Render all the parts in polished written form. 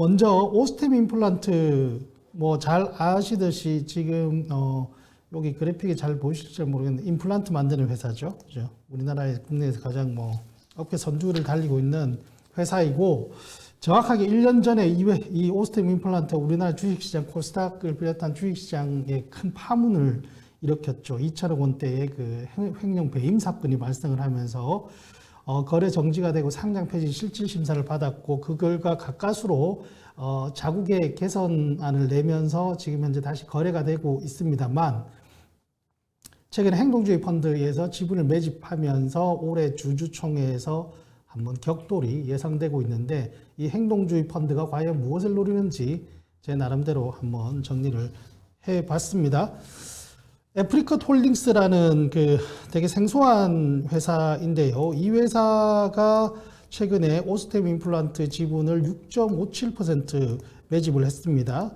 먼저 오스템 임플란트 뭐 잘 아시듯이 지금 여기 그래픽에 잘 보이실지 모르겠는데 임플란트 만드는 회사죠. 그죠? 우리나라에 국내에서 가장 뭐 업계 선두를 달리고 있는 회사이고 정확하게 1년 전에 이 오스템 임플란트 우리나라 주식시장 코스닥을 비롯한 주식시장에 큰 파문을 일으켰죠. 2천억 원대의 그 횡령 배임 사건이 발생을 하면서 거래 정지가 되고 상장 폐지 실질 심사를 받았고 그 결과 가까스로 자국의 개선안을 내면서 지금 현재 다시 거래가 되고 있습니다만 최근에 행동주의 펀드에서 지분을 매집하면서 올해 주주총회에서 한번 격돌이 예상되고 있는데 이 행동주의 펀드가 과연 무엇을 노리는지 제 나름대로 한번 정리를 해봤습니다. 애프리컷 홀딩스라는 그 되게 생소한 회사인데요. 이 회사가 최근에 오스템 임플란트 지분을 6.57% 매집을 했습니다.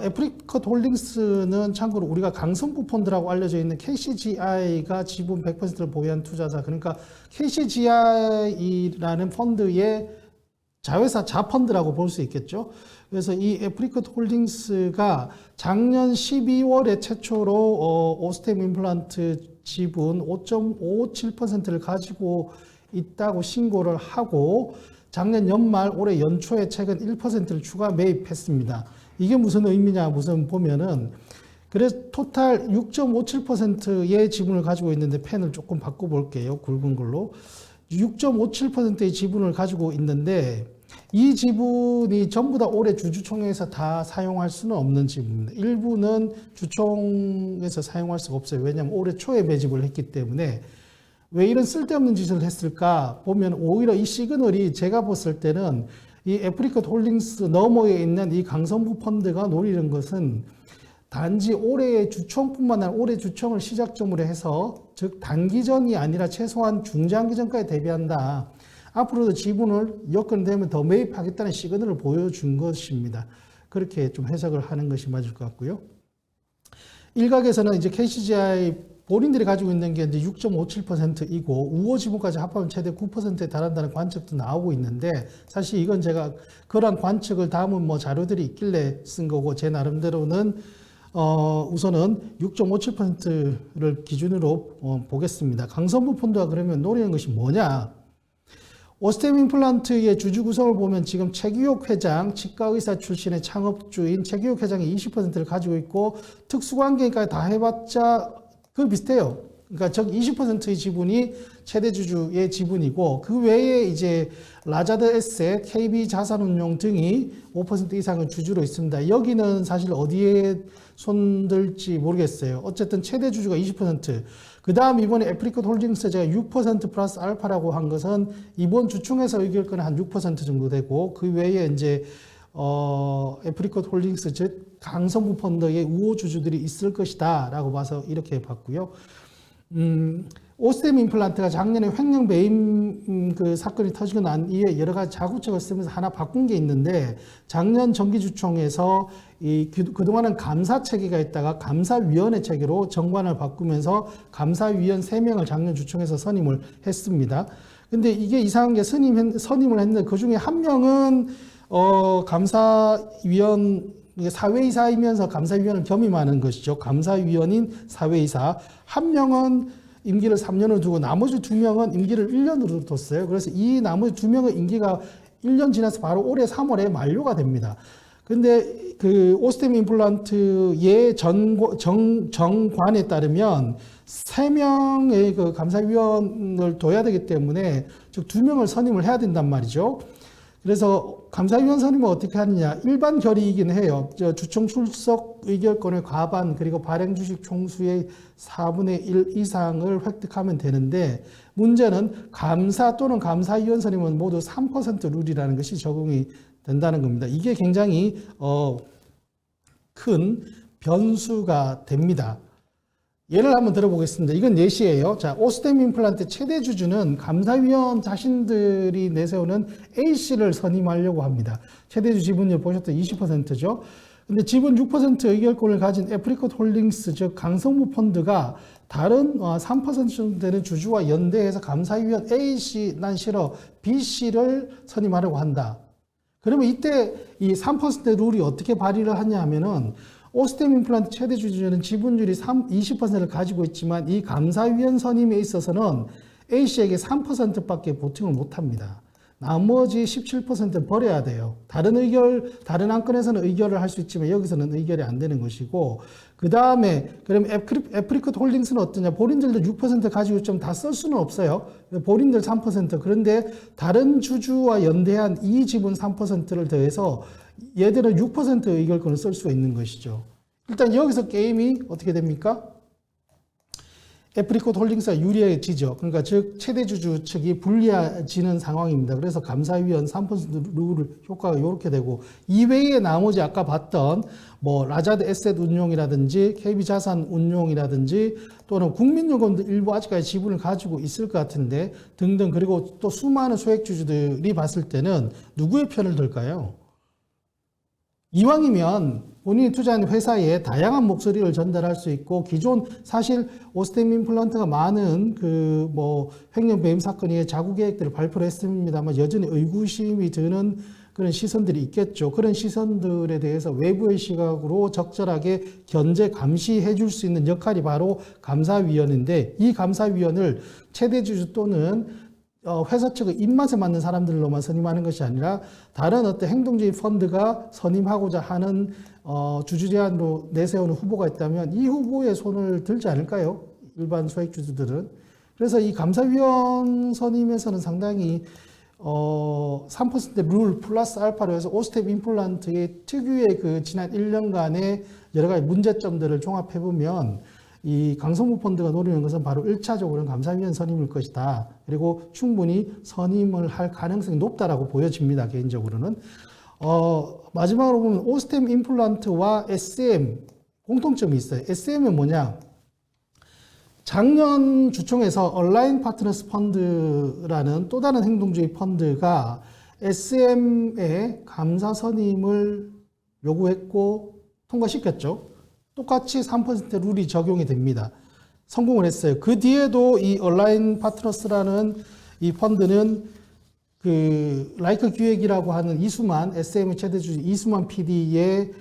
애프리컷 홀딩스는 참고로 우리가 강성부 펀드라고 알려져 있는 KCGI가 지분 100%를 보유한 투자사, 그러니까 KCGI라는 펀드의 자회사 자펀드라고 볼 수 있겠죠. 그래서 이 애프리컷 홀딩스가 작년 12월에 최초로 오스템 임플란트 지분 5.57%를 가지고 있다고 신고를 하고 작년 연말 올해 연초에 최근 1%를 추가 매입했습니다. 이게 무슨 의미냐 무슨 보면은 그래서 토탈 6.57%의 지분을 가지고 있는데 펜을 조금 바꿔볼게요. 굵은 걸로 6.57%의 지분을 가지고 있는데 이 지분이 전부 다 올해 주주총회에서 다 사용할 수는 없는 지분입니다. 일부는 주총에서 사용할 수가 없어요. 왜냐하면 올해 초에 매집을 했기 때문에. 왜 이런 쓸데없는 짓을 했을까 보면 오히려 이 시그널이 제가 봤을 때는 이 애프리컷 홀딩스 너머에 있는 이 강성부 펀드가 노리는 것은 단지 올해의 주총뿐만 아니라 올해 주총을 시작점으로 해서 즉 단기전이 아니라 최소한 중장기전까지 대비한다. 앞으로도 지분을 여건되면 더 매입하겠다는 시그널을 보여준 것입니다. 그렇게 좀 해석을 하는 것이 맞을 것 같고요. 일각에서는 이제 KCGI 본인들이 가지고 있는 게 이제 6.57%이고 우호 지분까지 합하면 최대 9%에 달한다는 관측도 나오고 있는데 사실 이건 제가 그러한 관측을 담은 뭐 자료들이 있길래 쓴 거고 제 나름대로는 우선은 6.57%를 기준으로 보겠습니다. 강성부 펀드가 그러면 노리는 것이 뭐냐? 오스템 임플란트의 주주 구성을 보면 지금 최규혁 회장, 치과의사 출신의 창업주인 최규혁 회장이 20%를 가지고 있고 특수관계까지 다 해봤자 그 비슷해요. 그러니까 즉 20%의 지분이 최대 주주의 지분이고 그 외에 이제 라자드 에셋, KB 자산운용 등이 5% 이상의 주주로 있습니다. 여기는 사실 어디에 손들지 모르겠어요. 어쨌든 최대 주주가 20%. 그 다음 이번에 애프리컷 홀딩스 제가 6% 플러스 알파라고 한 것은 이번 주총에서 의결권은 한 6% 정도 되고 그 외에 이제 애프리컷 홀딩스 즉 강성부 펀드의 우호 주주들이 있을 것이다 라고 봐서 이렇게 봤고요. 오스템 임플란트가 작년에 횡령 배임 그 사건이 터지고 난 이후에 여러 가지 자구책을 쓰면서 하나 바꾼 게 있는데 작년 정기주총에서 그동안은 감사 체계가 있다가 감사위원회 체계로 정관을 바꾸면서 감사위원 3명을 작년 주총에서 선임을 했습니다. 근데 이게 이상한 게 선임을 했는데 그 중에 한 명은 감사위원 사회이사이면서 감사위원을 겸임하는 것이죠. 감사위원인 사회이사. 한 명은 임기를 3년을 두고 나머지 2명은 임기를 1년으로 뒀어요. 그래서 이 나머지 2명의 임기가 1년 지나서 바로 올해 3월에 만료가 됩니다. 근데 그 오스템 임플란트의 정관에 따르면 3명의 그 감사위원을 둬야 되기 때문에 즉 2명을 선임을 해야 된단 말이죠. 그래서 감사위원 선임은 어떻게 하느냐. 일반 결의이긴 해요. 주총 출석 의결권의 과반 그리고 발행 주식 총수의 4분의 1 이상을 획득하면 되는데 문제는 감사 또는 감사위원 선임은 모두 3% 룰이라는 것이 적용이 된다는 겁니다. 이게 굉장히 큰 변수가 됩니다. 예를 한번 들어보겠습니다. 이건 예시예요. 자, 오스템 임플란트 최대 주주는 감사위원 자신들이 내세우는 A씨를 선임하려고 합니다. 최대주 지분율 보셨던 20%죠. 근데 지분 6% 의결권을 가진 애프리컷 홀딩스, 즉 강성부 펀드가 다른 3% 정도 되는 주주와 연대해서 감사위원 A씨 난 싫어, B씨를 선임하려고 한다. 그러면 이때 이 3% 룰이 어떻게 발휘를 하냐 하면은 오스템 임플란트 최대 주주는 지분율이 20%를 가지고 있지만 이 감사위원 선임에 있어서는 A씨에게 3%밖에 보팅을 못합니다. 나머지 17%는 버려야 돼요. 다른 안건에서는 의결을 할 수 있지만 여기서는 의결이 안 되는 것이고, 그 다음에 그럼 애프리컷 홀딩스는 어떠냐? 본인들도 6% 가지고 좀 다 쓸 수는 없어요. 본인들 3%. 그런데 다른 주주와 연대한 이 지분 3%를 더해서 얘들은 6% 의결권을 쓸 수가 있는 것이죠. 일단 여기서 게임이 어떻게 됩니까? 애프리컷 홀딩스가 유리해지죠. 그러니까 즉 최대 주주 측이 불리해지는 상황입니다. 그래서 감사위원 3% 룰 효과가 이렇게 되고, 이외에 나머지 아까 봤던 뭐 라자드 에셋 운용이라든지 KB 자산 운용이라든지 또는 국민연금도 일부 아직까지 지분을 가지고 있을 것 같은데 등등, 그리고 또 수많은 소액 주주들이 봤을 때는 누구의 편을 들까요? 이왕이면 본인이 투자한 회사에 다양한 목소리를 전달할 수 있고, 기존 사실 오스템 임플란트가 많은 그 뭐 횡령 배임 사건의 자구 계획들을 발표를 했습니다만 여전히 의구심이 드는 그런 시선들이 있겠죠. 그런 시선들에 대해서 외부의 시각으로 적절하게 견제 감시해 줄 수 있는 역할이 바로 감사위원인데, 이 감사위원을 최대 주주 또는 회사 측의 입맛에 맞는 사람들로만 선임하는 것이 아니라 다른 어떤 행동주의 펀드가 선임하고자 하는 주주 제안으로 내세우는 후보가 있다면 이 후보의 손을 들지 않을까요? 일반 소액주주들은. 그래서 이 감사위원 선임에서는 상당히 3% 룰 플러스 알파로 해서 오스템 임플란트의 특유의 그 지난 1년간의 여러 가지 문제점들을 종합해보면 이 강성무 펀드가 노리는 것은 바로 1차적으로는 감사위원 선임일 것이다. 그리고 충분히 선임을 할 가능성이 높다라고 보여집니다. 개인적으로는. 마지막으로 보면 오스템 임플란트와 SM 공통점이 있어요. SM은 뭐냐? 작년 주총에서 얼라인 파트너스 펀드라는 또 다른 행동주의 펀드가 SM의 감사 선임을 요구했고 통과시켰죠. 똑같이 3% 룰이 적용이 됩니다. 성공을 했어요. 그 뒤에도 이 얼라인 파트너스라는 이 펀드는 그 라이크 기획이라고 하는 이수만 SM의 최대주주 이수만 PD의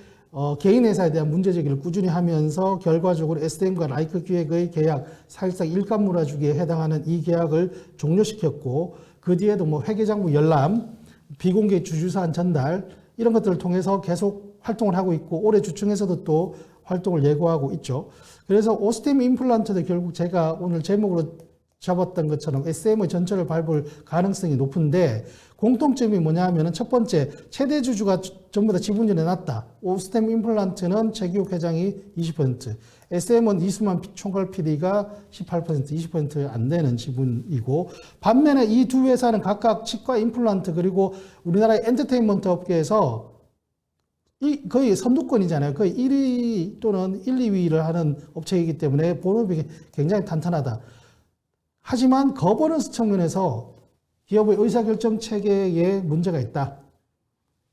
개인 회사에 대한 문제 제기를 꾸준히 하면서 결과적으로 SM과 라이크 기획의 계약, 사실상 일감 몰아주기에 해당하는 이 계약을 종료시켰고, 그 뒤에도 뭐 회계장부 열람, 비공개 주주사안 전달 이런 것들을 통해서 계속 활동을 하고 있고, 올해 주총에서도 또 활동을 예고하고 있죠. 그래서 오스템 임플란트도 결국 제가 오늘 제목으로 잡았던 것처럼 SM의 전철을 밟을 가능성이 높은데, 공통점이 뭐냐 하면은 첫 번째, 최대 주주가 전부 다 지분율이 낮다. 오스템 임플란트는 최기욱 회장이 20%, SM은 이수만 총괄 PD가 18%, 20% 안 되는 지분이고, 반면에 이 두 회사는 각각 치과 임플란트 그리고 우리나라의 엔터테인먼트 업계에서 거의 선두권이잖아요. 거의 1위 또는 1, 2위를 하는 업체이기 때문에 본업이 굉장히 탄탄하다. 하지만 거버넌스 측면에서 기업의 의사결정 체계에 문제가 있다.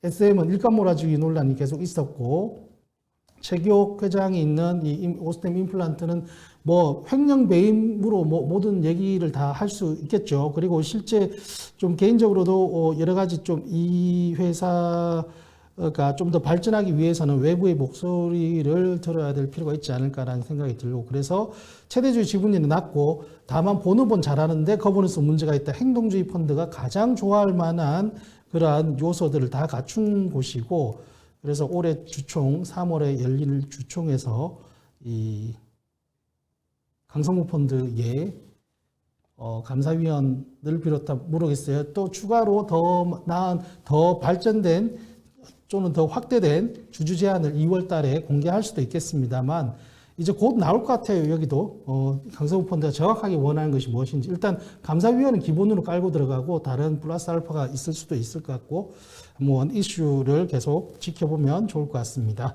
SM은 일감 몰아주기 논란이 계속 있었고, 최기욱 회장이 있는 이 오스템 임플란트는 뭐 횡령 배임으로 뭐 모든 얘기를 다 할 수 있겠죠. 그리고 실제 좀 개인적으로도 여러 가지 좀 이 회사가 좀 더 발전하기 위해서는 외부의 목소리를 들어야 될 필요가 있지 않을까라는 생각이 들고, 그래서 최대주주 지분율이 낮고 다만 본업은 잘하는데 거버넌스 문제가 있다. 행동주의 펀드가 가장 좋아할 만한 그러한 요소들을 다 갖춘 곳이고, 그래서 올해 주총 3월에 열릴 주총에서 이 강성무 펀드의 감사위원을 비롯한 모르겠어요. 또 추가로 더 나은 더 발전된 또는 더 확대된 주주 제안을 2월 달에 공개할 수도 있겠습니다만, 이제 곧 나올 것 같아요. 여기도 강성무 펀드가 정확하게 원하는 것이 무엇인지. 일단 감사위원은 기본으로 깔고 들어가고 다른 플러스 알파가 있을 수도 있을 것 같고, 한번 이슈를 계속 지켜보면 좋을 것 같습니다.